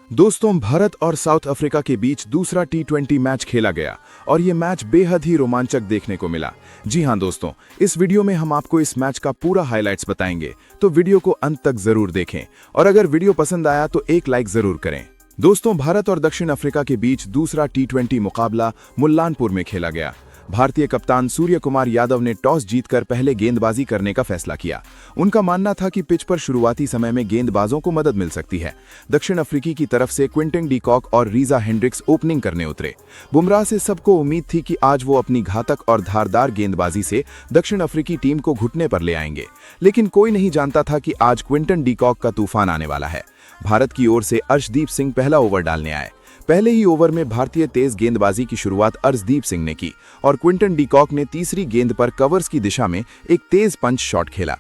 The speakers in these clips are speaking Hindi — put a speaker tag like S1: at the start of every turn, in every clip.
S1: दोस्तों, भारत और साउथ अफ्रीका के बीच दूसरा टी20 मैच खेला गया और ये मैच बेहद ही रोमांचक देखने को मिला। जी हां दोस्तों, इस वीडियो में हम आपको इस मैच का पूरा हाइलाइट्स बताएंगे, तो वीडियो को अंत तक जरूर देखें और अगर वीडियो पसंद आया तो एक लाइक जरूर करें। दोस्तों, भारत और दक्षिण अफ्रीका के बीच दूसरा टी20 मुकाबला मुल्लानपुर में खेला गया। भारतीय कप्तान सूर्य कुमार यादव ने टॉस जीतकर पहले गेंदबाजी करने का फैसला किया। उनका मानना था कि पिच पर शुरुआती समय में गेंदबाजों को मदद मिल सकती है। दक्षिण अफ्रीकी की तरफ से क्विंटन डी कॉक और रीजा हेंड्रिक्स ओपनिंग करने उतरे। बुमराह से सबको उम्मीद थी कि आज वो अपनी घातक और धारदार गेंदबाजी से दक्षिण अफ्रीकी टीम को घुटने पर ले आएंगे, लेकिन कोई नहीं जानता था कि आज क्विंटन डी कॉक का तूफान आने वाला है। भारत की ओर से अर्शदीप सिंह पहला ओवर डालने आए। पहले ही ओवर में भारतीय तेज गेंदबाजी की शुरुआत अर्शदीप सिंह ने की और क्विंटन डी कॉक ने तीसरी गेंद पर कवर्स की दिशा में एक तेज पंच शॉट खेला।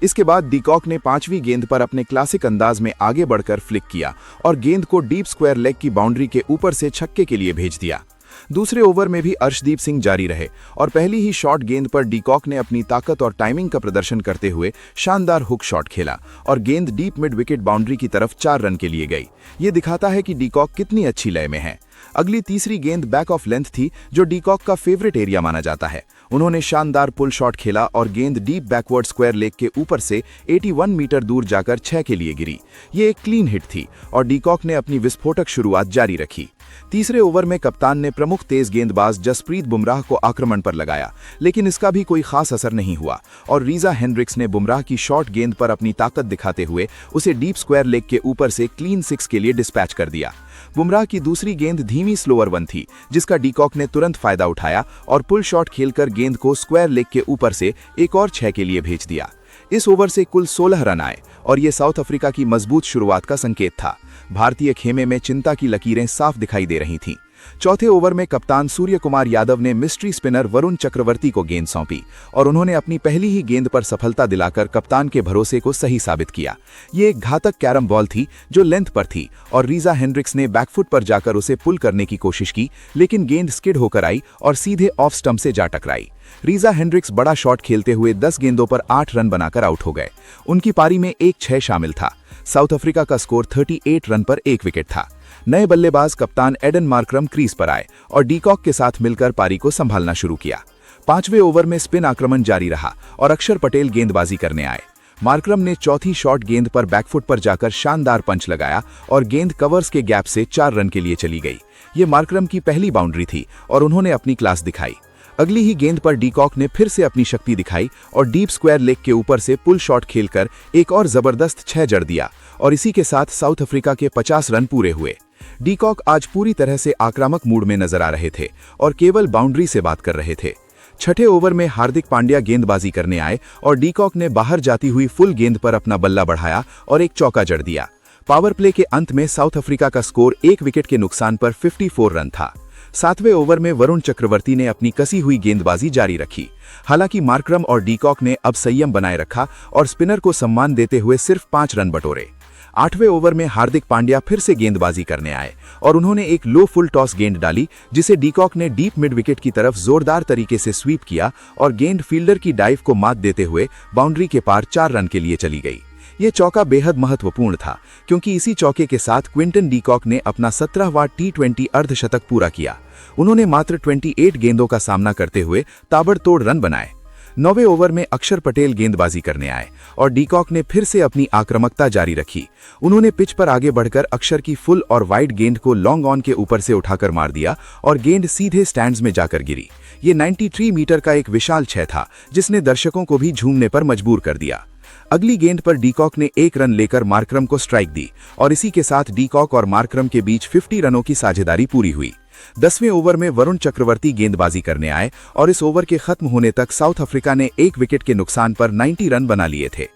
S1: इसके बाद डी कॉक ने पांचवी गेंद पर अपने क्लासिक अंदाज में आगे बढ़कर फ्लिक किया और गेंद को डीप स्क्वायर लेग की बाउंड्री के ऊपर से छक्के के लिए भेज दिया। दूसरे ओवर में भी अर्शदीप सिंह जारी रहे और पहली ही शॉट गेंद पर डी कॉक ने अपनी ताकत और टाइमिंग का प्रदर्शन करते हुए शानदार हुक शॉट खेला और गेंद डीप मिड विकेट बाउंड्री की तरफ 4 रन के लिए गई। ये दिखाता है कि डी कॉक कितनी अच्छी लय में है। अगली तीसरी गेंद बैक ऑफ लेंथ थी, जो डी कॉक का फेवरेट एरिया माना जाता है। उन्होंने शानदार पुल शॉट खेला और गेंद डीप बैकवर्ड स्क्वायर लेग के ऊपर से 81 मीटर दूर जाकर 6 के लिए गिरी। ये एक क्लीन हिट थी और डी कॉक ने अपनी विस्फोटक शुरुआत जारी रखी। तीसरे ओवर में कप्तान ने प्रमुख तेज गेंदबाज जसप्रीत बुमराह को आक्रमण पर लगाया, लेकिन इसका भी कोई खास असर नहीं हुआ और रीजा हेंड्रिक्स ने बुमराह की शॉर्ट गेंद पर अपनी ताकत दिखाते हुए उसे डीप स्क्वायर लेग के ऊपर से क्लीन 6 के लिए डिस्पैच कर दिया। बुमराह की दूसरी गेंद धीमी स्लोअर वन थी, जिसका डी कॉक ने तुरंत फायदा उठाया और पुल शॉट खेलकर गेंद को स्क्वायर लेग के ऊपर से एक और 6 के लिए भेज दिया। इस ओवर से कुल 16 रन आए और ये साउथ अफ्रीका की मजबूत शुरुआत का संकेत था। भारतीय खेमे में चिंता की लकीरें साफ दिखाई दे रही थीं। चौथे ओवर में कप्तान सूर्य कुमार यादव ने मिस्ट्री स्पिनर वरुण चक्रवर्ती को गेंद सौंपी और उन्होंने अपनी पहली ही गेंद पर सफलता दिलाकर कप्तान के भरोसे को सही साबित किया। ये एक घातक कैरम बॉल थी जो लेंथ पर थी और रीजा हेंड्रिक्स ने बैकफुट पर जाकर उसे पुल करने की कोशिश की, लेकिन गेंद स्किड होकर आई और सीधे ऑफ स्टंप से जा टकराई। रीजा हेंड्रिक्स बड़ा शॉट खेलते हुए 10 गेंदों पर 8 रन बनाकर आउट हो गए। उनकी पारी में एक 6 शामिल था। साउथ अफ्रीका का स्कोर 38 रन पर 1 विकेट था। नए बल्लेबाज कप्तान एडन मार्क्रम क्रीज पर आए और डी कॉक के साथ मिलकर पारी को संभालना शुरू किया। 5वें ओवर में स्पिन आक्रमण जारी रहा और अक्षर पटेल गेंदबाजी करने आए। मार्क्रम ने चौथी शॉट गेंद पर बैकफुट पर जाकर शानदार पंच लगाया और गेंद कवर्स के गैप से 4 रन के लिए चली गई। ये मार्क्रम की पहली बाउंड्री थी और उन्होंने अपनी क्लास दिखाई। अगली ही गेंद पर डी कॉक ने फिर से अपनी शक्ति दिखाई और डीप स्क्वायर लेग के ऊपर से पुल शॉट खेलकर एक और जबरदस्त 6 जड़ दिया और इसी के साथ साउथ अफ्रीका के 50 रन पूरे हुए। डी कॉक आज पूरी तरह से आक्रामक मूड में नजर आ रहे थे और केवल बाउंड्री से बात कर रहे थे। छठे ओवर में हार्दिक पांड्या गेंदबाजी करने आए और डी कॉक ने बाहर जाती हुई फुल गेंद पर अपना बल्ला बढ़ाया और एक चौका जड़ दिया। पावर प्ले के अंत में साउथ अफ्रीका का स्कोर 1 विकेट के नुकसान पर 54 रन था। 7वें ओवर में वरुण चक्रवर्ती ने अपनी कसी हुई गेंदबाजी जारी रखी। हालांकि मार्क्रम और डी कॉक ने अब संयम बनाए रखा और स्पिनर को सम्मान देते हुए सिर्फ 5 रन बटोरे। 8वें ओवर में हार्दिक पांड्या फिर से गेंदबाजी करने आए और उन्होंने एक लो फुल टॉस गेंद डाली, जिसे डी कॉक ने डीप मिड विकेट की तरफ जोरदार तरीके से स्वीप किया और गेंद फील्डर की डाइव को मात देते हुए बाउंड्री के पार 4 रन के लिए चली गई। ये चौका बेहद महत्वपूर्ण था क्योंकि इसी चौके के साथ क्विंटन डी कॉक ने अपना 17वां टी20 अर्धशतक पूरा किया। उन्होंने मात्र 28 गेंदों का सामना करते हुए ताबड़तोड़ रन बनाए। 9वें ओवर में अक्षर पटेल गेंदबाजी करने आए और डी कॉक ने फिर से अपनी आक्रामकता जारी रखी। उन्होंने पिच पर आगे बढ़कर अक्षर की फुल और वाइड गेंद को लॉन्ग ऑन के ऊपर से उठाकर मार दिया और गेंद सीधे स्टैंड्स में जाकर गिरी। ये 93 मीटर का एक विशाल 6 था, जिसने दर्शकों को भी झूमने पर मजबूर कर दिया। अगली गेंद पर डी कॉक ने 1 रन लेकर मार्क्रम को स्ट्राइक दी और इसी के साथ डी कॉक और मार्क्रम के बीच 50 रनों की साझेदारी पूरी हुई। 10वें ओवर में वरुण चक्रवर्ती गेंदबाजी करने आए और इस ओवर के खत्म होने तक साउथ अफ्रीका ने 1 विकेट के नुकसान पर 90 रन बना लिए थे।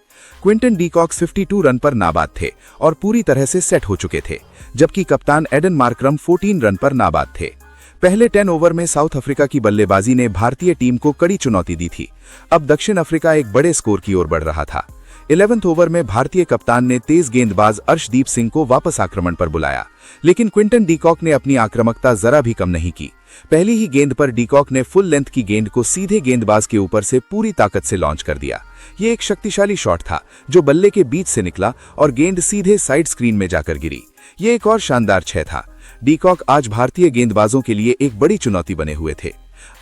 S1: क्विंटन डी कॉक 52 रन पर नाबाद थे और पूरी तरह से सेट हो चुके थे, जबकि कप्तान एडन मार्क्रम 14 रन पर नाबाद थे। पहले 10 ओवर में साउथ अफ्रीका की बल्लेबाजी ने भारतीय टीम को कड़ी चुनौती दी थी। अब दक्षिण अफ्रीका एक बड़े स्कोर की ओर बढ़ रहा था। 11वें ओवर में भारतीय कप्तान ने तेज गेंदबाज अर्शदीप सिंह को वापस आक्रमण पर बुलाया, लेकिन क्विंटन डी कॉक ने अपनी आक्रामकता जरा भी कम नहीं की। पहली ही गेंद पर डी कॉक ने फुल लेंथ की गेंद को सीधे गेंदबाज के ऊपर से पूरी ताकत से लॉन्च कर दिया। ये एक शक्तिशाली शॉट था जो बल्ले के बीच से निकला और गेंद सीधे साइड स्क्रीन में जाकर गिरी। ये एक और शानदार 6 था। डीकॉक आज भारतीय गेंदबाजों के लिए एक बड़ी चुनौती बने हुए थे।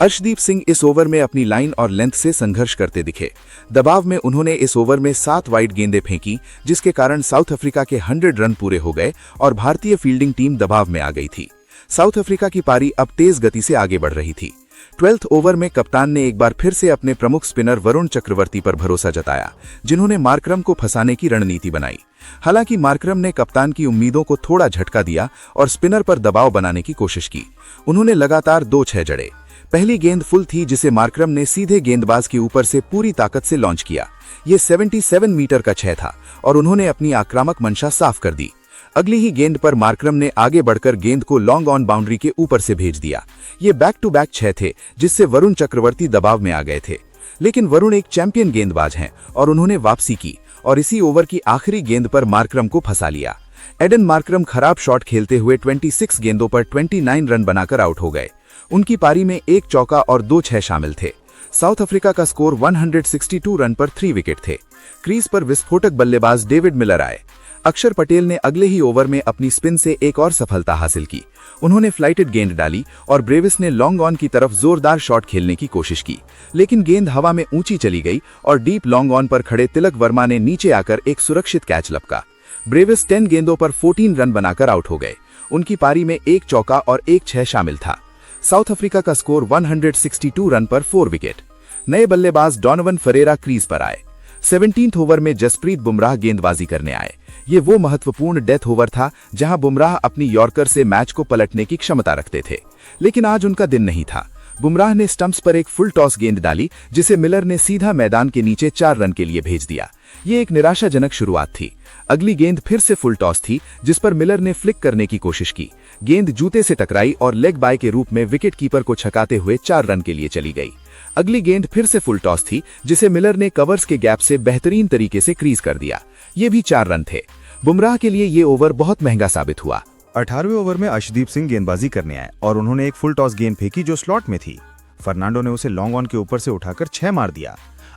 S1: अर्शदीप सिंह इस ओवर में अपनी लाइन और लेंथ से संघर्ष करते दिखे। दबाव में उन्होंने इस ओवर में 7 वाइड गेंदें फेंकी, जिसके कारण साउथ अफ्रीका के 100 रन पूरे हो गए और भारतीय फील्डिंग टीम दबाव में आ गई थी। साउथ अफ्रीका की पारी अब तेज गति से आगे बढ़ रही थी। 12वें ओवर में कप्तान ने एक बार फिर से अपने प्रमुख स्पिनर वरुण चक्रवर्ती पर भरोसा जताया, जिन्होंने मार्करम को फंसाने की रणनीति बनाई। हालांकि मार्करम ने कप्तान की उम्मीदों को थोड़ा झटका दिया और स्पिनर पर दबाव बनाने की कोशिश की। उन्होंने लगातार 2 6 जड़े। पहली गेंद फुल थी, जिसे मार्करम ने सीधे गेंदबाज के ऊपर से पूरी ताकत से लॉन्च किया। ये 77 मीटर का 6 था और उन्होंने अपनी आक्रामक मंशा साफ कर दी। अगली ही गेंद पर मार्करम ने आगे बढ़कर गेंद को लॉन्ग ऑन बाउंड्री के ऊपर से भेज दिया। ये बैक टू बैक 6 थे, जिससे वरुण चक्रवर्ती दबाव में आ गए थे। लेकिन वरुण एक चैंपियन गेंदबाज हैं और उन्होंने वापसी की और इसी ओवर की आखिरी गेंद पर मार्करम को फंसा लिया। एडन मार्करम खराब शॉट खेलते हुए 26 गेंदों पर 29 रन बनाकर आउट हो गए। उनकी पारी में 1 चौका और 2 6 शामिल थे। साउथ अफ्रीका का स्कोर 162 रन पर 3 विकेट थे। क्रीज पर विस्फोटक बल्लेबाज डेविड मिलर आए। अक्षर पटेल ने अगले ही ओवर में अपनी स्पिन से एक और सफलता हासिल की। उन्होंने फ्लाइटेड गेंद डाली और ब्रेविस ने लॉन्ग ऑन की तरफ जोरदार शॉट खेलने की कोशिश की, लेकिन गेंद हवा में ऊंची चली गई और डीप लॉन्ग ऑन पर खड़े तिलक वर्मा ने नीचे आकर एक सुरक्षित कैच लपका। ब्रेविस 10 गेंदों पर 14 रन बनाकर आउट हो गए। उनकी पारी में 1 चौका और 1 6 शामिल था। साउथ अफ्रीका का स्कोर 162 रन पर 4 विकेट। नए बल्लेबाज डॉनोवन फरेरा क्रीज पर आए। 17वें ओवर में जसप्रीत बुमराह गेंदबाजी करने आए। ये वो महत्वपूर्ण डेथ ओवर था जहां बुमराह अपनी यॉर्कर से मैच को पलटने की क्षमता रखते थे, लेकिन आज उनका दिन नहीं था। बुमराह ने स्टंप्स पर एक फुल टॉस गेंद डाली, जिसे मिलर ने सीधा मैदान के नीचे 4 रन के लिए भेज दिया। ये एक निराशाजनक शुरुआत थी। अगली गेंद फिर से फुल टॉस थी, जिस पर मिलर ने फ्लिक करने की कोशिश की। गेंद जूते से टकराई और लेग बाय के रूप में विकेट कीपर को छकाते हुए 4 रन के लिए चली गई। अगली गेंद फिर से फुल टॉस थी, जिसे मिलर ने कवर्स के गैप से बेहतरीन तरीके से क्रीज कर दिया। ये भी 4 रन थे। बुमराह के लिए ये ओवर बहुत महंगा साबित हुआ।
S2: 18वें ओवर में अर्शदीप सिंह गेंदबाजी करने आए और उन्होंने एक फुल टॉस गेंद फेंकी जो स्लॉट में थी। फर्नांडो ने उसे लॉन्ग ऑन के ऊपर से उठाकर 6 मार दिया।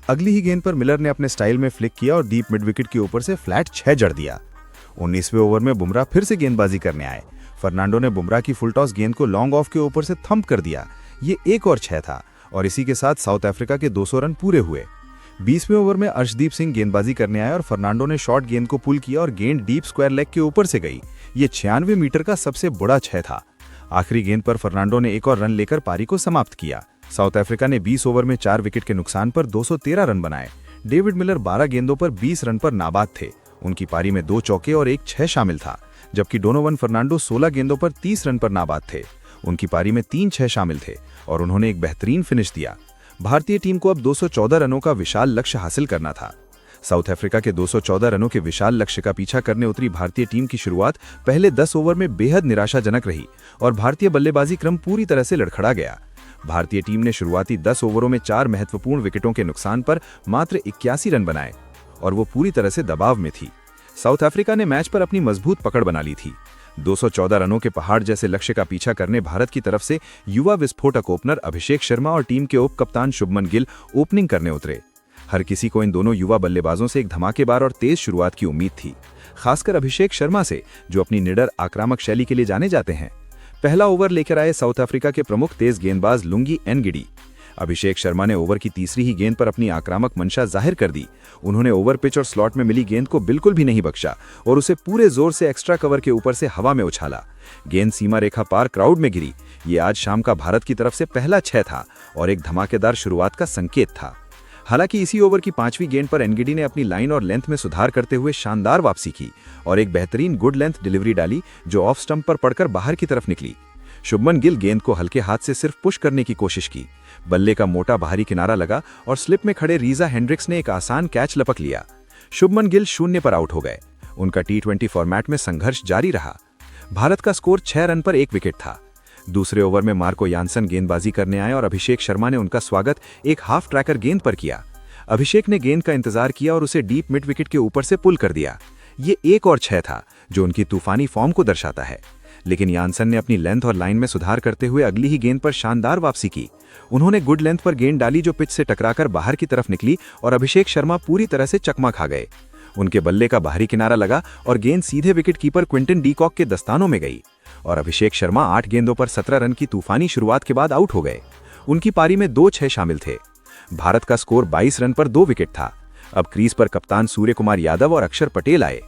S2: अगली ही गेंद पर मिलर ने अपने स्टाइल में फ्लिक किया और डीप मिड विकेट के ऊपर से फ्लैट 6 जड़ दिया। 19वें ओवर में बुमराह फिर से गेंदबाजी करने आए। फर्नांडो ने बुमराह की फुल टॉस गेंद को लॉन्ग ऑफ के ऊपर से थंप कर दिया। ये 1 और 6 था और इसी के साथ साउथ अफ्रीका के 200 रन पूरे हुए। 20वें ओवर में अर्शदीप सिंह गेंदबाजी करने आए और फर्नांडो ने शॉर्ट गेंद को पुल किया और गेंद डीप स्क्वायर लेग के ऊपर से गई। ये 96 मीटर का सबसे बड़ा 6 था। आखिरी गेंद पर फर्नांडो ने 1 और रन लेकर पारी को समाप्त किया। साउथ अफ्रीका ने 20 ओवर में 4 विकेट के नुकसान पर 213 रन बनाए। डेविड मिलर 12 गेंदों पर 20 रन पर नाबाद थे। उनकी पारी में 2 चौके और 1 6 शामिल था, जबकि डोनोवन फर्नांडो 16 गेंदों पर 30 रन पर नाबाद थे। उनकी पारी में 3 6 शामिल थे और उन्होंने एक बेहतरीन फिनिश दिया। भारतीय टीम को अब 214 रनों का विशाल लक्ष्य हासिल करना था। साउथ अफ्रीका के 214 रनों के विशाल लक्ष्य का पीछा करने उतरी भारतीय टीम की शुरुआत पहले 10 ओवर में बेहद निराशाजनक रही और भारतीय बल्लेबाजी क्रम पूरी तरह से लड़खड़ा गया। भारतीय टीम ने शुरुआती 10 ओवरों में 4 महत्वपूर्ण विकेटों के नुकसान पर मात्र 81 रन बनाए और वो पूरी तरह से दबाव में थी। साउथ अफ्रीका ने मैच पर अपनी मजबूत पकड़ बना ली थी। 214 रनों के पहाड़ जैसे लक्ष्य का पीछा करने भारत की तरफ से युवा विस्फोटक ओपनर अभिषेक शर्मा और टीम के उप कप्तान शुभमन गिल ओपनिंग करने उतरे। हर किसी को इन दोनों युवा बल्लेबाजों से एक धमाकेदार और तेज शुरुआत की उम्मीद थी, खासकर अभिषेक शर्मा से, जो अपनी निडर आक्रामक शैली के लिए जाने जाते हैं। पहला ओवर लेकर आए साउथ अफ्रीका के प्रमुख तेज गेंदबाज लुंगी एनगिडी। अभिषेक शर्मा ने ओवर की तीसरी ही गेंद पर अपनी आक्रामक मंशा जाहिर कर दी। उन्होंने ओवर पिच और स्लॉट में मिली गेंद को बिल्कुल भी नहीं बख्शा और उसे पूरे जोर से एक्स्ट्रा कवर के ऊपर से हवा में उछाला। गेंद सीमा रेखा पार क्राउड में गिरी। ये आज शाम का भारत की तरफ से पहला 6 था और एक धमाकेदार शुरुआत का संकेत था। हालांकि इसी ओवर की 5वीं गेंद पर एनगिडी ने अपनी लाइन और लेंथ में सुधार करते हुए शानदार वापसी की और एक बेहतरीन गुड लेंथ डिलीवरी डाली जो ऑफ स्टंप पर पड़कर बाहर की तरफ निकली। शुभमन गिल गेंद को हल्के हाथ से सिर्फ पुश करने की कोशिश की। बल्ले का मोटा बाहरी किनारा लगा और स्लिप में खड़े रीजा हेंड्रिक्स ने एक आसान कैच लपक लिया। शुभमन गिल 0 पर आउट हो गए। उनका T20 फॉर्मेट में संघर्ष जारी रहा। भारत का स्कोर 6 रन पर 1 विकेट था। दूसरे ओवर में मार्को यानसन गेंदबाजी करने आए और अभिषेक शर्मा ने उनका स्वागत एक हाफ ट्रैकर गेंद पर किया। अभिषेक ने गेंद का इंतजार किया और उसे डीप मिड विकेट के ऊपर से पुल कर दिया। ये 1 और 6 था, जो उनकी तूफानी फॉर्म को दर्शाता है। लेकिन यानसन ने अपनी लेंथ और लाइन में सुधार करते हुए अगली ही गेंद पर शानदार वापसी की। उन्होंने गुड लेंथ पर गेंद डाली जो पिच से टकराकर बाहर की तरफ निकली और अभिषेक शर्मा पूरी तरह से चकमा खा गए। उनके बल्ले का बाहरी किनारा लगा और गेंद सीधे wicket keeper Quinton de Kock के दस्तानों में गई और अभिषेक शर्मा 8 गेंदों पर 17 रन की तूफानी शुरुआत के बाद आउट हो गए। उनकी पारी में 2-6 शामिल थे। भारत का स्कोर 22 रन पर 2 विकेट था। अब क्रीज पर कप्तान सूर्य कुमार यादव और अक्षर पटेल आए।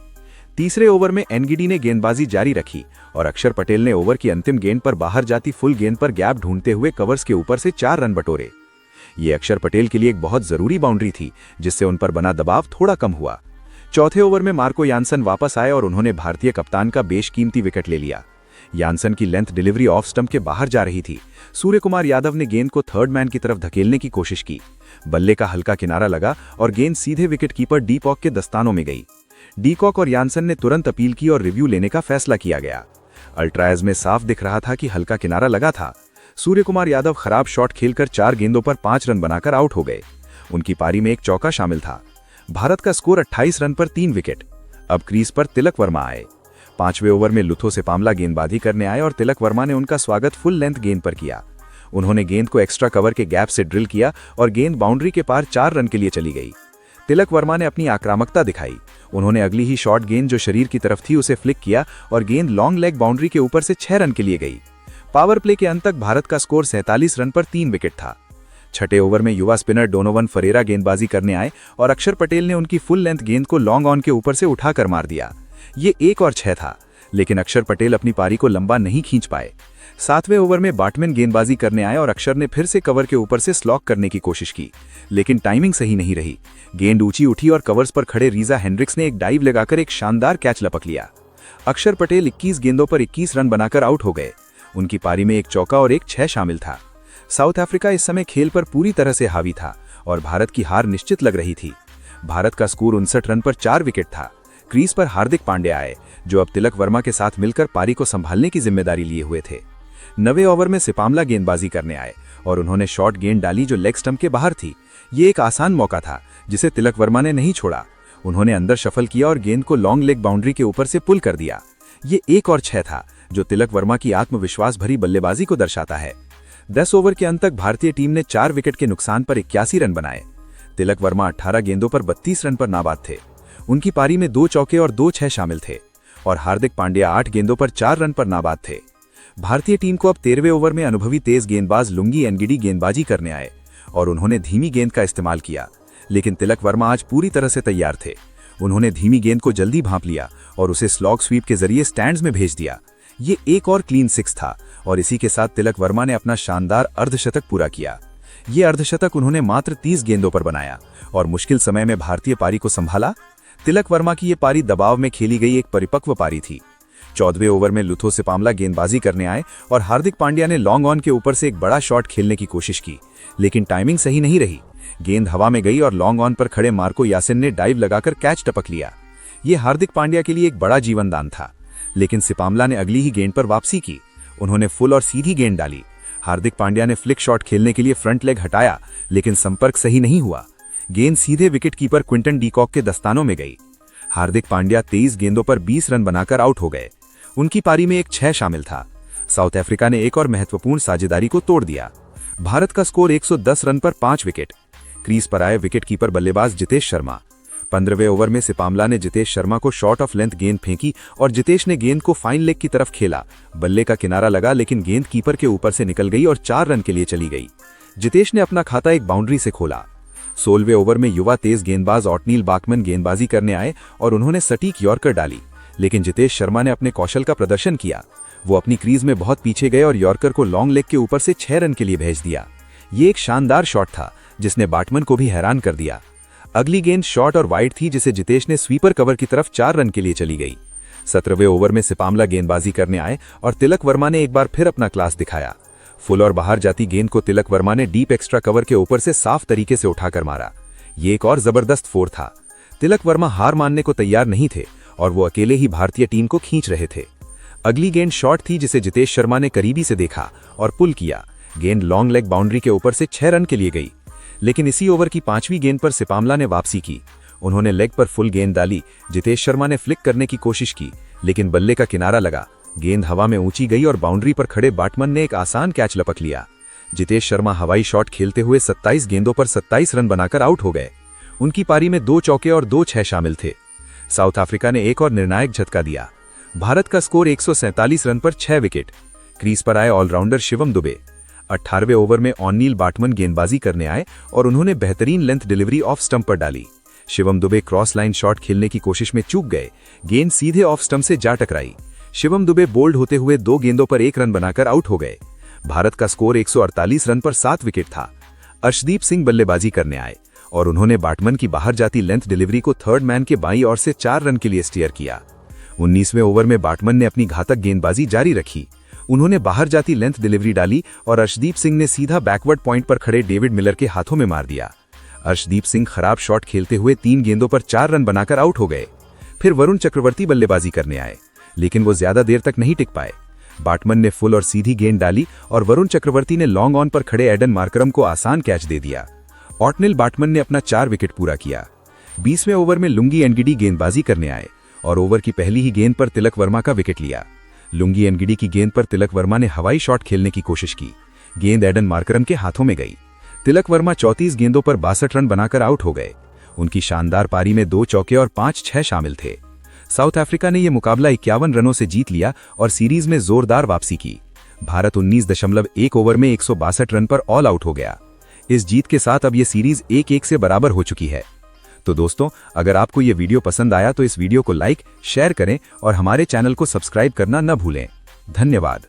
S2: तीसरे ओवर में एनगिडी ने गेंदबाजी जारी रखी और अक्षर पटेल ने ओवर की अंतिम गेंद पर बाहर जाती फुल गेंद पर गैप ढूंढते हुए कवर्स के ऊपर से 4 रन बटोरे। ये अक्षर पटेल के लिए एक बहुत जरूरी बाउंड्री थी, जिससे उन पर बना दबाव थोड़ा कम हुआ। चौथे ओवर में मार्को यानसन वापस आए और उन्होंने भारतीय कप्तान का बेशकीमती विकेट ले लिया। यानसन की लेंथ डिलीवरी ऑफ स्टंप के बाहर जा रही थी। सूर्य कुमार यादव ने गेंद को थर्ड मैन की तरफ धकेलने की कोशिश की। बल्ले का हल्का किनारा लगा और गेंद सीधे विकेट कीपर डी कॉक के दस्तानों में गई। डी कॉक और यानसन ने तुरंत अपील की और रिव्यू लेने का फैसला किया गया। अल्ट्राएज में साफ दिख रहा था कि हल्का किनारा लगा था। सूर्य कुमार यादव खराब शॉट खेलकर 4 गेंदों पर 5 रन बनाकर आउट हो गए। उनकी पारी में एक चौका शामिल था। भारत का स्कोर 28 रन पर 3 विकेट। अब क्रीज पर तिलक वर्मा आए। 5वें ओवर में लुथो से पामला गेंदबाजी करने आए और तिलक वर्मा ने उनका स्वागत फुल लेंथ गेंद पर किया। उन्होंने गेंद को एक्स्ट्रा कवर के गैप से ड्रिल किया और गेंद बाउंड्री के पार 4 रन के लिए चली गई। तिलक वर्मा ने अपनी आक्रामकता दिखाई। उन्होंने अगली ही शॉट गेंद जो शरीर की तरफ थी उसे फ्लिक किया और गेंद लॉन्ग लेग बाउंड्री के ऊपर से 6 रन के लिए गई। पावर प्ले के अंत तक भारत का स्कोर 47 रन पर 3 विकेट था। छठे ओवर में युवा स्पिनर डोनोवन फरेरा गेंदबाजी करने आए और अक्षर पटेल ने उनकी फुल लेंथ गेंद को लॉन्ग ऑन के ऊपर से उठाकर मार दिया। ये 1 और 6 था, लेकिन अक्षर पटेल अपनी पारी को लंबा नहीं खींच पाए। 7वें ओवर में बैट्समैन गेंदबाजी करने आए और अक्षर ने फिर से कवर के ऊपर से स्लॉक करने की कोशिश की, लेकिन टाइमिंग सही नहीं रही। गेंद ऊंची उठी और कवर्स पर खड़े रीजा हेंड्रिक्स ने एक डाइव लगाकर एक शानदार कैच लपक लिया। अक्षर पटेल 21 गेंदों पर 21 रन बनाकर आउट हो गए। उनकी पारी में एक चौका और एक 6 शामिल था। साउथ अफ्रीका इस समय खेल पर पूरी तरह से हावी था और भारत की हार निश्चित लग रही थी। भारत का स्कोर 59 रन पर 4 विकेट था। क्रीज पर हार्दिक पांड्या आए, जो अब तिलक वर्मा के साथ मिलकर पारी को संभालने की जिम्मेदारी लिए हुए थे। 9वें ओवर में सिपामला गेंदबाजी करने आए और उन्होंने शॉट गेंद डाली जो लेग स्टंप के बाहर थी। ये एक आसान मौका था जिसे तिलक वर्मा ने नहीं छोड़ा। उन्होंने अंदर शफल किया और गेंद को लॉन्ग लेग बाउंड्री के ऊपर से पुल कर दिया। ये 1 और 6 था, जो तिलक वर्मा की आत्मविश्वास भरी बल्लेबाजी को दर्शाता है। 10 ओवर के अंत तक भारतीय टीम ने 4 विकेट के नुकसान पर 81 रन बनाए। तिलक वर्मा 18 गेंदों पर 32 रन पर नाबाद थे। उनकी पारी में 2 चौके और 2 6 शामिल थे और हार्दिक पांड्या 8 गेंदों पर 4 रन पर नाबाद थे। भारतीय टीम को अब 13वें ओवर में अनुभवी तेज गेंदबाज लुंगी एनगिडी गेंदबाजी करने आए और उन्होंने धीमी गेंद का इस्तेमाल किया, लेकिन तिलक वर्मा आज पूरी तरह से तैयार थे। उन्होंने धीमी गेंद को जल्दी भांप लिया और उसे स्लॉग स्वीप के जरिए स्टैंड्स में भेज दिया। ये 1 और क्लीन 6 था और इसी के साथ तिलक वर्मा ने अपना शानदार अर्धशतक पूरा किया। ये अर्धशतक उन्होंने मात्र 30 गेंदों पर बनाया और मुश्किल समय में भारतीय पारी को संभाला। तिलक वर्मा की ये पारी दबाव में खेली गई एक परिपक्व पारी थी। 14वें ओवर में लुथो सिपामला गेंदबाजी करने आए और हार्दिक पांड्या ने लॉन्ग ऑन के ऊपर से एक बड़ा शॉट खेलने की कोशिश की, लेकिन टाइमिंग सही नहीं रही। गेंद हवा में गई और लॉन्ग ऑन पर खड़े मार्को यासिन ने डाइव लगाकर कैच टपक लिया। ये हार्दिक पांड्या के लिए एक बड़ा जीवनदान था, लेकिन सिपामला ने अगली ही गेंद पर वापसी की। उन्होंने फुल और सीधी गेंद डाली। हार्दिक पांड्या ने फ्लिक शॉट खेलने के लिए फ्रंट लेग हटाया, लेकिन संपर्क सही नहीं हुआ। गेंद सीधे wicket keeper Quinton de Kock के दस्तानों में गई। हार्दिक पांड्या 23 गेंदों पर 20 रन बनाकर आउट हो गए। उनकी पारी में एक 6 शामिल था। साउथ अफ्रीका ने एक और महत्वपूर्ण साझेदारी को तोड़ दिया। भारत का स्कोर 110 रन पर 5 विकेट। क्रीज पर आए विकेट कीपर बल्लेबाज जितेश शर्मा। 15वें ओवर में सिपामला ने जितेश शर्मा को शॉर्ट ऑफ लेंथ गेंद फेंकी और जितेश ने गेंद को फाइन लेग की तरफ खेला। बल्ले का किनारा लगा, लेकिन गेंद कीपर के ऊपर से निकल गई और 4 रन के लिए चली गई। जितेश ने अपना खाता एक बाउंड्री से खोला। 16वें ओवर में युवा तेज गेंदबाज ऑटनील बाकमन गेंदबाजी करने आए और उन्होंने सटीक यॉर्कर डाली, लेकिन जितेश शर्मा ने अपने कौशल का प्रदर्शन किया। वो अपनी क्रीज में बहुत पीछे गए और यॉर्कर को लॉन्ग लेग के ऊपर से 6 रन के लिए भेज दिया। ये एक शानदार शॉट था जिसने बैट्समैन को भी हैरान कर दिया। अगली गेंद शॉर्ट और वाइड थी जिसे जितेश ने स्वीपर कवर की तरफ 4 रन के लिए चली गई। 17वें ओवर में सिपामला गेंदबाजी करने आए और तिलक वर्मा ने एक बार फिर अपना क्लास दिखाया। फुल और बाहर जाती गेंद को तिलक वर्मा ने डीप एक्स्ट्रा कवर के ऊपर से साफ तरीके से उठाकर मारा। ये एक और जबरदस्त फोर था। तिलक वर्मा हार मानने को तैयार नहीं थे और वो अकेले ही भारतीय टीम को खींच रहे थे। अगली गेंद शॉट थी जिसे जितेश शर्मा ने करीबी से देखा और पुल किया। गेंद लॉन्ग लेग बाउंड्री के ऊपर से 6 रन के लिए गई, लेकिन इसी ओवर की 5वीं गेंद पर सिपामला ने वापसी की। उन्होंने लेग पर फुल गेंद डाली। जितेश शर्मा ने फ्लिक करने की कोशिश की, लेकिन बल्ले का किनारा लगा। गेंद हवा में ऊंची गई और बाउंड्री पर खड़े बैट्समैन ने एक आसान कैच लपक लिया। जितेश शर्मा हवाई शॉट खेलते हुए 27 गेंदों पर 27 रन बनाकर आउट हो गए। उनकी पारी में 2 चौके और 2 6 शामिल थे। साउथ अफ्रीका ने एक और निर्णायक झटका दिया। भारत का स्कोर 147 रन पर 6 विकेट। क्रीज पर आए ऑलराउंडर शिवम दुबे। 18वें ओवर में ऑनिल बाटमन गेंदबाजी करने आए और उन्होंने बेहतरीन लेंथ डिलीवरी ऑफ स्टंप पर डाली। Shivam Dubey cross line shot खेलने की कोशिश में चूक गए, गेंद सीधे ऑफ स्टंप से जा टकराई। शिवम दुबे बोल्ड होते हुए 2 गेंदों पर 1 रन बनाकर आउट हो गए। भारत का स्कोर 148 रन पर 7 विकेट था। अर्शदीप सिंह बल्लेबाजी करने आए और उन्होंने बाटमन की बाहर जाती लेंथ डिलीवरी को थर्ड मैन के बाईं ओर से 4 रन के लिए स्टीयर किया। 19वें ओवर में बाटमन ने अपनी घातक गेंदबाजी जारी रखी। उन्होंने बाहर जाती लेंथ डिलीवरी डाली और अर्शदीप सिंह ने सीधा बैकवर्ड पॉइंट पर खड़े डेविड मिलर के हाथों में मार दिया। अर्शदीप सिंह खराब शॉट खेलते हुए 3 गेंदों पर 4 रन बनाकर आउट हो गए। फिर वरुण चक्रवर्ती बल्लेबाजी करने आए, लेकिन वो ज्यादा देर तक नहीं टिक पाए। बाटमन ने फुल और सीधी गेंद डाली और वरुण चक्रवर्ती ने लॉन्ग ऑन पर खड़े एडन मार्करम को आसान कैच दे दिया। ऑटनिल बाटमन ने अपना 4 विकेट पूरा किया। 20वें ओवर में लुंगी एनगिडी गेंदबाजी करने आए और ओवर की पहली ही गेंद पर तिलक वर्मा का विकेट लिया। लुंगी एनगिडी की गेंद पर तिलक वर्मा ने हवाई शॉट खेलने की कोशिश की। गेंद एडन मार्करम के हाथों में गई। तिलक वर्मा 34 गेंदों पर 62 रन बनाकर आउट हो गए। उनकी शानदार पारी में 2 चौके और 5-6 शामिल थे। साउथ अफ्रीका ने यह मुकाबला 51 रनों से जीत लिया और सीरीज में जोरदार वापसी की। भारत 19.1 ओवर में 162 रन पर ऑल आउट हो गया। इस जीत के साथ अब यह सीरीज 1-1 से बराबर हो चुकी है। तो दोस्तों, अगर आपको ये वीडियो पसंद आया तो इस वीडियो को लाइक, शेयर करें और हमारे चैनल को सब्सक्राइब करना न भूलें। धन्यवाद।